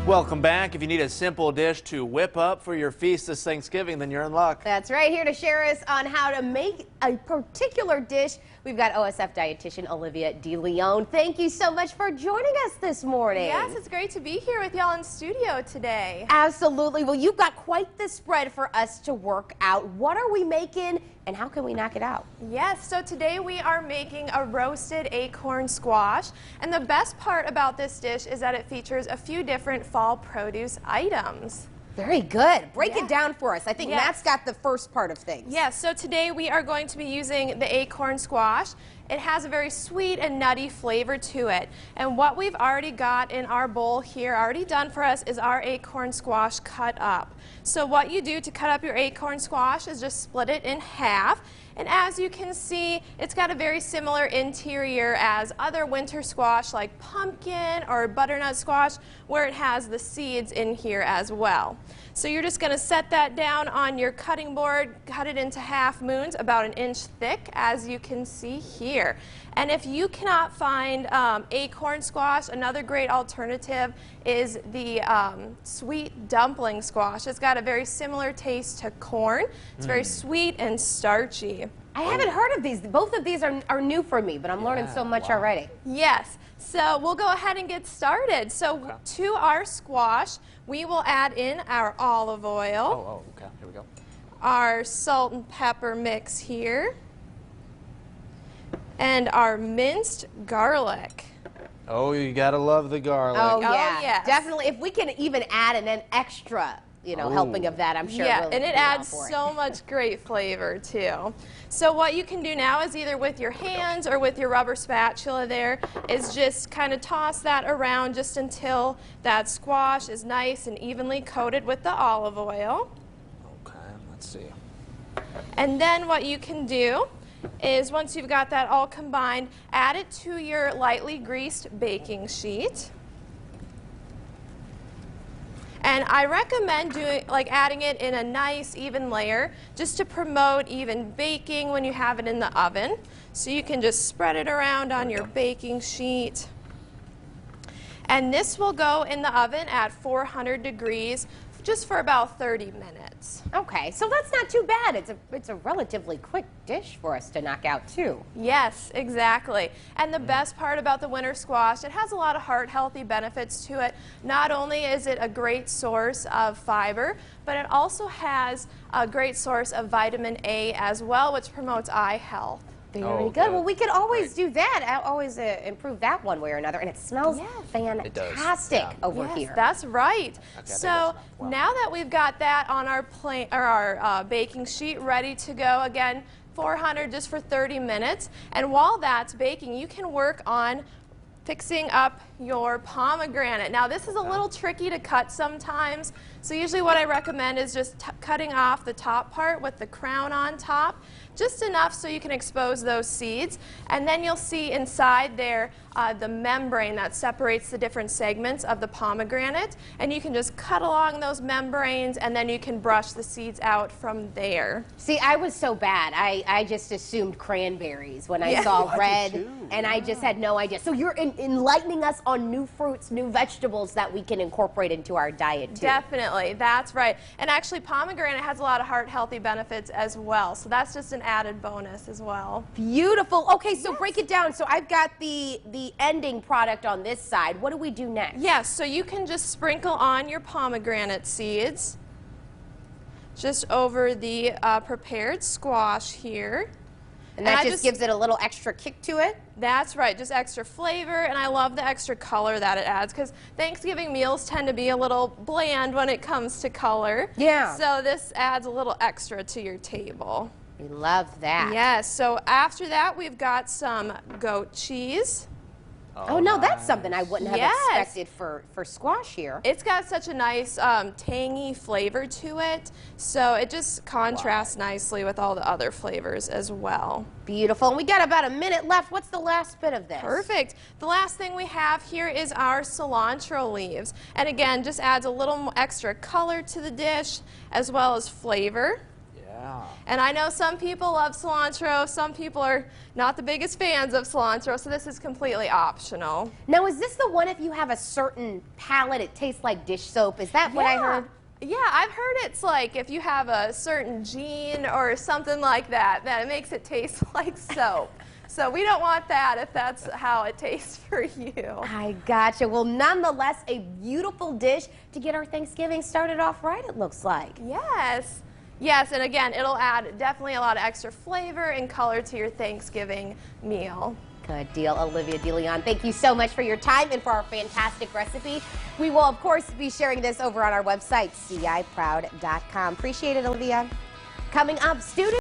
Welcome back. If you need a simple dish to whip up for your feast this Thanksgiving, then you're in luck. That's right. Here to share us on how to make a particular dish, we've got OSF dietitian Olivia DeLeon. Thank you so much for joining us this morning. Yes, it's great to be here with y'all in studio today. Absolutely. Well, you've got quite the spread for us to work out. What are we making and how can we knock it out? Yes, so today we are making a roasted acorn squash. And the best part about this dish is that it features a few different fall produce items. Very good. Break it down for us. I think Matt's got the first part of things. Yes, so today we are going to be using the acorn squash. It has a very sweet and nutty flavor to it. And what we've already got in our bowl here, already done for us, is our acorn squash cut up. So what you do to cut up your acorn squash is just split it in half. And as you can see, it's got a very similar interior as other winter squash like pumpkin or butternut squash, where it has the seeds in here as well. So you're just going to set that down on your cutting board, cut it into half moons, about 1 inch thick, as you can see here. And if you cannot find acorn squash, another great alternative is the sweet dumpling squash. It's got a very similar taste to corn. It's very sweet and starchy. I haven't heard of these. Both of these are new for me, but I'm learning so much already. Yes. So we'll go ahead and get started. So to our squash, we will add in our olive oil. Okay. Here we go. Our salt and pepper mix here. And our minced garlic. Oh, you gotta love the garlic. Oh, yeah. Yes. Definitely. If we can even add an extra, helping of that, I'm sure Yeah, we'll and it be adds all for it. so much great flavor too. So what you can do now is either with your hands or with your rubber spatula there is just kind of toss that around just until that squash is nice and evenly coated with the olive oil. Okay, let's see. And then what you can do is once you've got that all combined, add it to your lightly greased baking sheet. And I recommend adding it in a nice even layer just to promote even baking when you have it in the oven. So you can just spread it around on your baking sheet. And this will go in the oven at 400 degrees just for about 30 minutes. Okay, so that's not too bad. It's a relatively quick dish for us to knock out too. Yes, exactly. And the best part about the winter squash, it has a lot of heart-healthy benefits to it. Not only is it a great source of fiber, but it also has a great source of vitamin A as well, which promotes eye health. Very good. Well, we could always do that. I'll always improve that one way or another. And it smells fantastic over here. That's right. Okay, so now that we've got that on our plate or our baking sheet ready to go, again, 400 just for 30 minutes. And while that's baking, you can work on fixing up your pomegranate. Now this is a little tricky to cut sometimes, so usually what I recommend is just cutting off the top part with the crown on top, just enough so you can expose those seeds, and then you'll see inside there the membrane that separates the different segments of the pomegranate, and you can just cut along those membranes and then you can brush the seeds out from there. See, I was so bad. I just assumed cranberries when I saw red, and I just had no idea. So you're enlightening us on new fruits, new vegetables that we can incorporate into our diet too. Definitely, that's right. And actually pomegranate has a lot of heart-healthy benefits as well, so that's just an added bonus as well. Beautiful. Okay, so break it down. So I've got the ending product on this side. What do we do next? Yes, so you can just sprinkle on your pomegranate seeds just over the prepared squash here. And that just gives it a little extra kick to it? That's right, just extra flavor, and I love the extra color that it adds because Thanksgiving meals tend to be a little bland when it comes to color. Yeah. So this adds a little extra to your table. We love that. Yes, so after that we've got some goat cheese. Oh, no, that's something I wouldn't have expected for squash here. It's got such a nice tangy flavor to it, so it just contrasts nicely with all the other flavors as well. Beautiful. And we got about a minute left. What's the last bit of this? Perfect. The last thing we have here is our cilantro leaves. And again, just adds a little extra color to the dish as well as flavor. Yeah. And I know some people love cilantro, some people are not the biggest fans of cilantro, so this is completely optional. Now, is this the one if you have a certain palette, it tastes like dish soap? Is that what I heard? Yeah, I've heard it's like if you have a certain gene or something like that, that it makes it taste like soap. So we don't want that if that's how it tastes for you. I gotcha. Well, nonetheless, a beautiful dish to get our Thanksgiving started off right, it looks like. Yes. Yes, and again, it'll add definitely a lot of extra flavor and color to your Thanksgiving meal. Good deal, Olivia DeLeon. Thank you so much for your time and for our fantastic recipe. We will, of course, be sharing this over on our website, ciproud.com. Appreciate it, Olivia. Coming up, students.